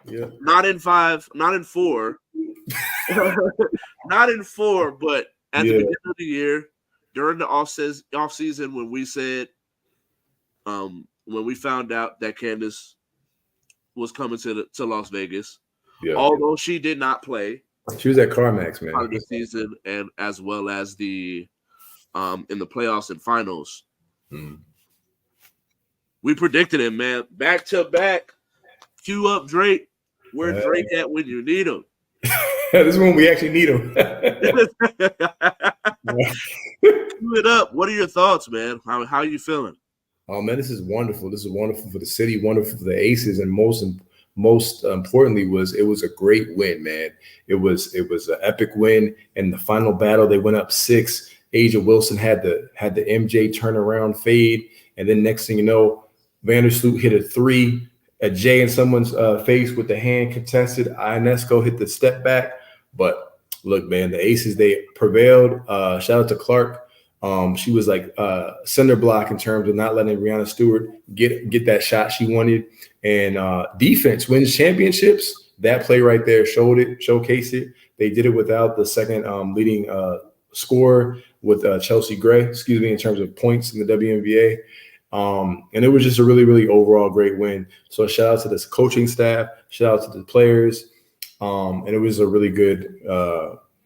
Yeah. Not in 5, not in 4. Not in 4, but at the beginning of the year, during the off season when we said when we found out that Candace was coming to Las Vegas, although she did not play. She was at CarMax, man. Part of the season, and as well as the in the playoffs and finals. We predicted him, man. Back to back. Cue up Drake. Where Drake at when you need him? This is when we actually need him. Cue it up. What are your thoughts, man? How are you feeling? Oh man, this is wonderful. This is wonderful for the city, wonderful for the Aces, and most importantly it was a great win, man. It was an epic win. In the final battle, they went up 6. Asia Wilson had the MJ turnaround fade, and then next thing you know, Vandersloot hit a 3, a J in someone's face with the hand contested. Ionesco hit the step back, but look, man, the Aces, they prevailed. Shout out to Clark. She was like center block in terms of not letting Brianna Stewart get that shot she wanted. And defense wins championships. That play right there showcased it. They did it without the second leading scorer with Chelsea Gray, in terms of points in the WNBA. And it was just a really, really overall great win. So shout out to this coaching staff, shout out to the players. And it was a really good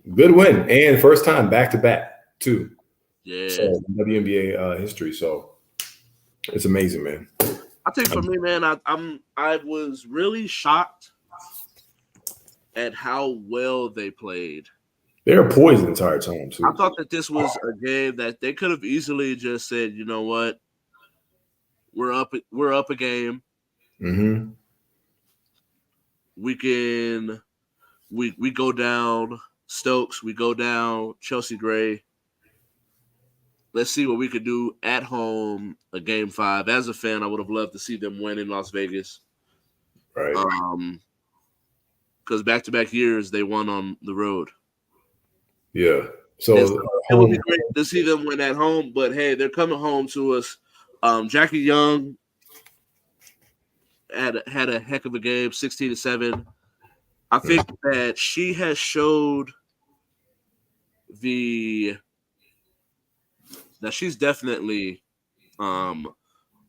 win. And first time back to back too. Yeah. So WNBA history. So it's amazing, man. I think for me, man, I was really shocked at how well they played. They were poised the entire time too. I thought that this was a game that they could have easily just said, you know what, we're up a game. Mm-hmm. We go down Stokes, we go down Chelsea Gray. Let's see what we could do at home, a game 5. As a fan, I would have loved to see them win in Las Vegas. Right. Because back-to-back years, they won on the road. Yeah. So it would be great to see them win at home, but hey, they're coming home to us. Jackie Young had a heck of a game, 16-7. I think that she has showed that she's definitely on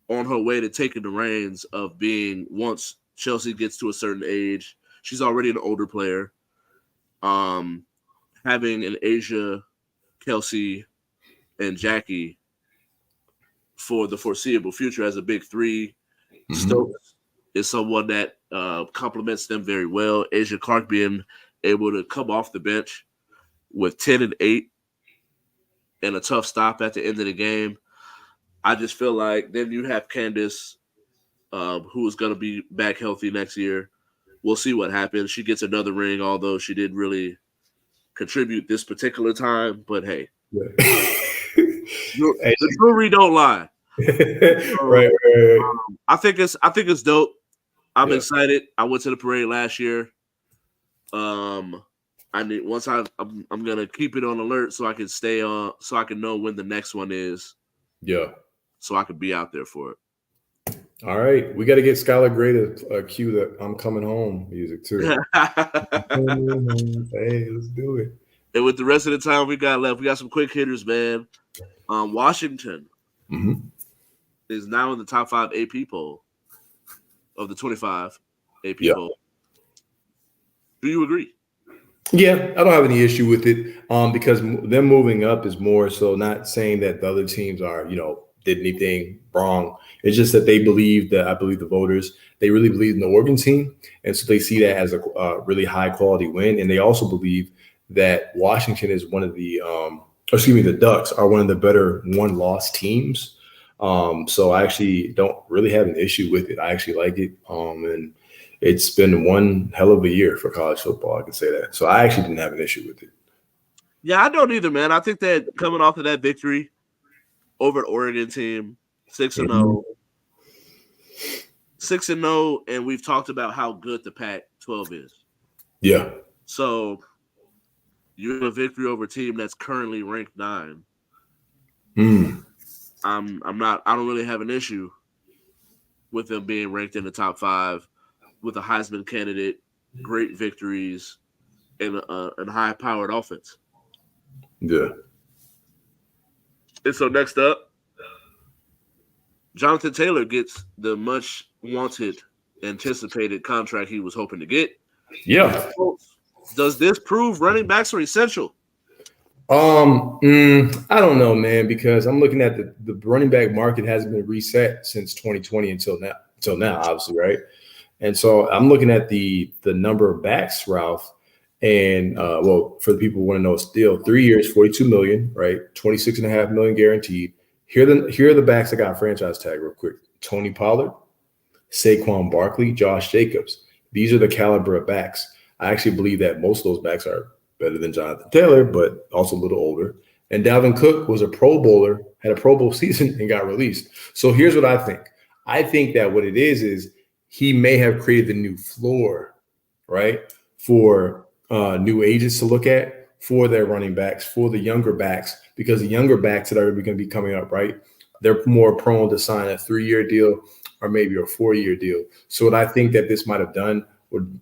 her way to taking the reins of being, once Chelsea gets to a certain age, she's already an older player. Having an Asia, Kelsey, and Jackie for the foreseeable future as a big three. Mhm. Stokes is someone that complements them very well. Asia Clark being able to come off the bench with 10 and 8 and a tough stop at the end of the game. I just feel like then you have Candace, who is going to be back healthy next year. We'll see what happens. She gets another ring, although she didn't really contribute this particular time. But hey, Hey, the jewelry don't lie. right, So right. I think it's dope. I'm Yeah. excited. I went to the parade last year. Um, I need once I'm gonna keep it on alert so I can stay on so I can know when the next one is Yeah. so I can be out there for All right. We got to get Skylar Gray to cue the "I'm Coming Home" music too. it. Hey, let's do it. And with the rest of the time we got left, we got some quick hitters, man. Washington Hmm. is now in the top 5 AP poll of the 25 AP Yeah. poll. Do you agree? Yeah, I don't have any issue with it because them moving up is more so not saying that the other teams are, did anything wrong. It's just that they believe that I believe the voters, they really believe in the Oregon team. And so they see that as a really high quality win. And they also believe that Washington is one of the Ducks are one of the better one loss teams. So I actually don't really have an issue with it. I actually like it. And it's been one hell of a year for college football. I can say that. So I actually didn't have an issue with it. Yeah, I don't either, man. I think that coming off of that victory over the Oregon team, 6 and Mhm. 0, 6 and 0, and we've talked about how good the Pac-12 is. Yeah. So you have a victory over a team that's currently ranked 9. Mm. I'm not. I don't really have an issue with them being ranked in the top 5 with a Heisman candidate, great victories, and a high-powered offense. Yeah. And so next up, Jonathan Taylor gets the much wanted, anticipated contract he was hoping to get. Yeah. Does this prove running backs are essential? I don't know, man, because I'm looking at the running back market hasn't been reset since 2020 until now, obviously, right? And so I'm looking at the number of backs, Ralph, and for the people who want to know, still 3 years, 42 million, right? 26.5 million guaranteed. Here are the backs that got franchise tag real quick. Tony Pollard, Saquon Barkley, Josh Jacobs. These are the caliber of backs. I actually believe that most of those backs are better than Jonathan Taylor, but also a little older. And Dalvin Cook was a Pro Bowler, had a Pro Bowl season, and got released. So here's what I think. I think that what it is he may have created the new floor, right, for new agents to look at for their running backs, for the younger backs, because the younger backs that are going to be coming up, right, they're more prone to sign a 3-year deal or maybe a 4-year deal. So what I think that this might have done would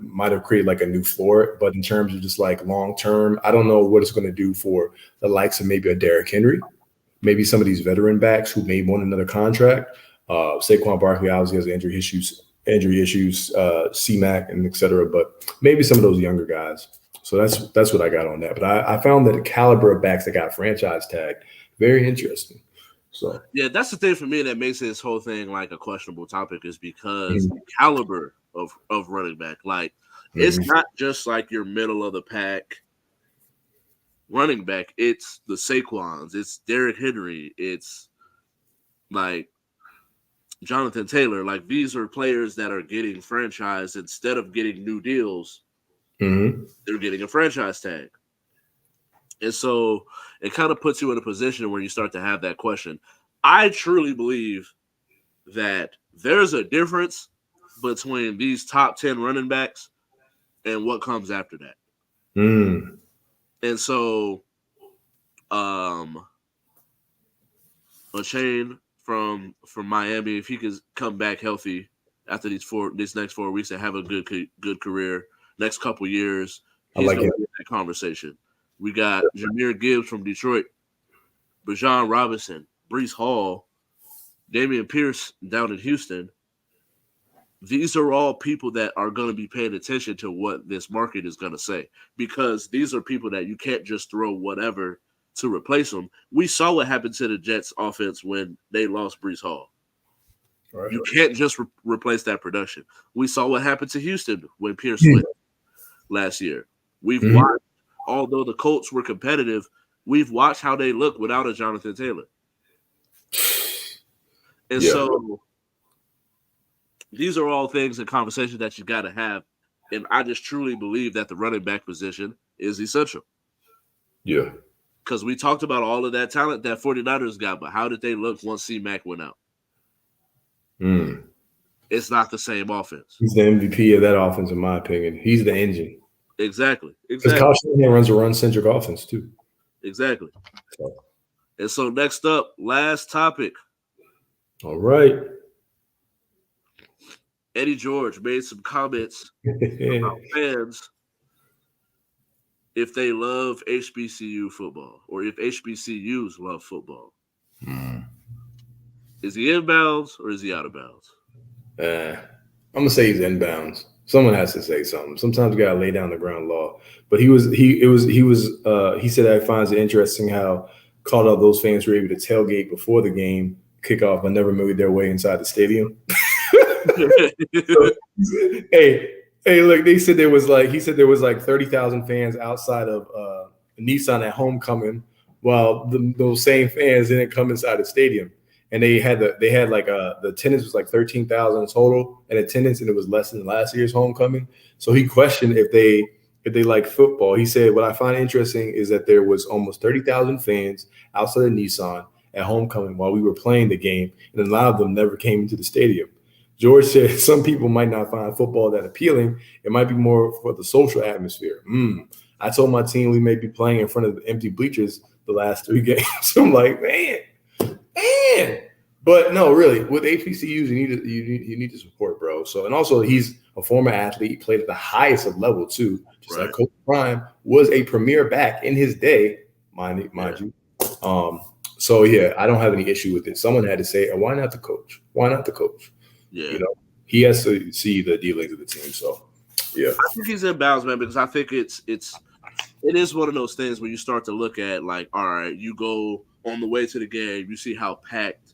might have created like a new floor. But in terms of just like long term, I don't know what it's going to do for the likes of maybe a Derrick Henry, maybe some of these veteran backs who may want another contract. Saquon Barkley obviously has injury issues, CMAC and et cetera, but maybe some of those younger guys. So that's what I got on that. But I found that the caliber of backs that got franchise tagged very interesting. So Yeah, that's the thing for me that makes this whole thing like a questionable topic is because mhm, the caliber of running back, like it's mhm, not just like your middle of the pack running back. It's the Saquons, it's Derrick Henry, it's like Jonathan Taylor. Like these are players that are getting franchised instead of getting new deals. mhm. They're getting a franchise tag. And so it kind of puts you in a position where you start to have that question. I truly believe that there's a difference between these top 10 running backs and what comes after that. Mm. And so um a chain from Miami, if he could come back healthy after these next 4 weeks and have a good career, next couple years, I he's like gonna it. be in that conversation. We got Jameer Gibbs from Detroit, Bijan Robinson, Brees Hall, Damian Pierce down in Houston. These are all people that are going to be paying attention to what this market is going to say because these are people that you can't just throw whatever to replace him. We saw what happened to the Jets offense when they lost Breece Hall. Right. You can't just replace that production. We saw what happened to Houston when Pierce went last year. We've watched, although the Colts were competitive, we've watched how they look without a Jonathan Taylor. And so these are all things and conversations that you got to have. And I just truly believe that the running back position is essential. Yeah. Because we talked about all of that talent that 49ers got, but how did they look once C-Mac went out? It's not the same offense. He's the MVP of that offense, in my opinion. He's the engine. Exactly. Because Kyle Shanahan runs a run-centric offense, too. Exactly. And so next up, last topic. All right. Eddie George made some comments about fans if they love HBCU football or if HBCUs love football. Is he inbounds or is he out of bounds? I'm gonna say he's inbounds. Someone has to say something. Sometimes you gotta lay down the ground law. But he said that he finds it interesting how called out those fans were able to tailgate before the game kickoff but never made their way inside the stadium. Hey, look, he said there was like 30,000 fans outside of Nissan at homecoming, while those same fans didn't come inside the stadium. And the attendance was like 13,000 total in attendance, and it was less than last year's homecoming. So he questioned if they like football. He said, what I find interesting is that there was almost 30,000 fans outside of Nissan at homecoming while we were playing the game, and a lot of them never came into the stadium. George said some people might not find football that appealing. It might be more for the social atmosphere. I told my team we may be playing in front of the empty bleachers the last 3 games. So I'm like, man. But no, really, with HBCUs, you need to support, bro. So, and also he's a former athlete. He played at the highest of level too. Just like Coach Prime was a premier back in his day, mind you. So yeah, I don't have any issue with it. Someone had to say, why not the coach? Why not the coach? Yeah. You know, he has to see the dealings of the team. So yeah. I think he's in bounds, man, because I think it is one of those things where you start to look at like, all right, you go on the way to the game, you see how packed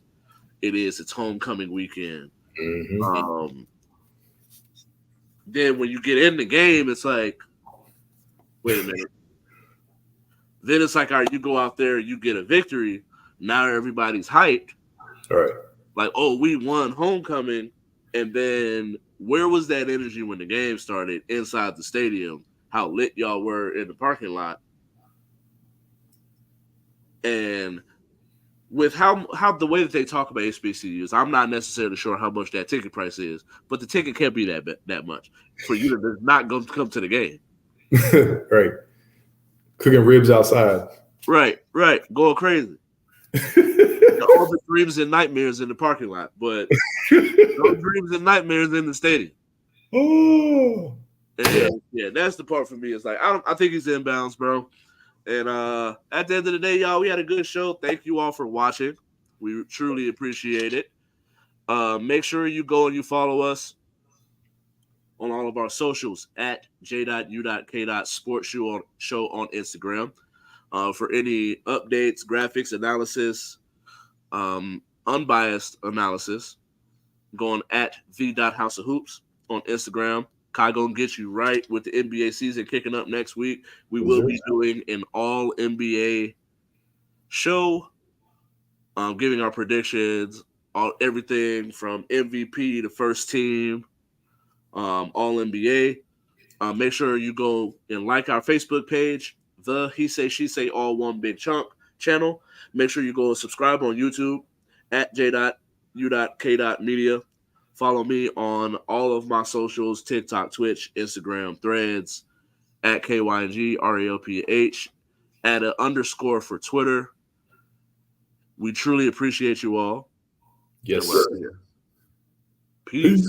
it is. It's homecoming weekend. Then when you get in the game, it's like, wait a minute. Then it's like, all right, you go out there, you get a victory. Now everybody's hyped. All right. Like, oh, we won homecoming. And then where was that energy when the game started inside the stadium? How lit y'all were in the parking lot? And with how the way that they talk about HBCUs, I'm not necessarily sure how much that ticket price is, but the ticket can't be that much for you to not go come to the game. Right. Cooking ribs outside. Right. Going crazy. All the dreams and nightmares in the parking lot, but no dreams and nightmares in the stadium. Oh. And yeah, that's the part for me. It's like I think he's inbounds, bro. And at the end of the day, y'all, we had a good show. Thank you all for watching. We truly appreciate it. Make sure you go and you follow us on all of our socials at J.U.K. Sports Show on Instagram for any updates, graphics, analysis, unbiased analysis. Going at the.House of Hoops on Instagram. Kai gonna get you right with the NBA season kicking up next week. We will be doing an all NBA show, giving our predictions on everything from MVP to first team, all NBA. Make sure you go and like our Facebook page, the He Say She Say All One Big Chunk channel. Make sure you go and subscribe on YouTube at J.U.K. Media. Follow me on all of my socials, TikTok, Twitch, Instagram, Threads, at KYNG, at an underscore for Twitter. We truly appreciate you all. Yes. Peace.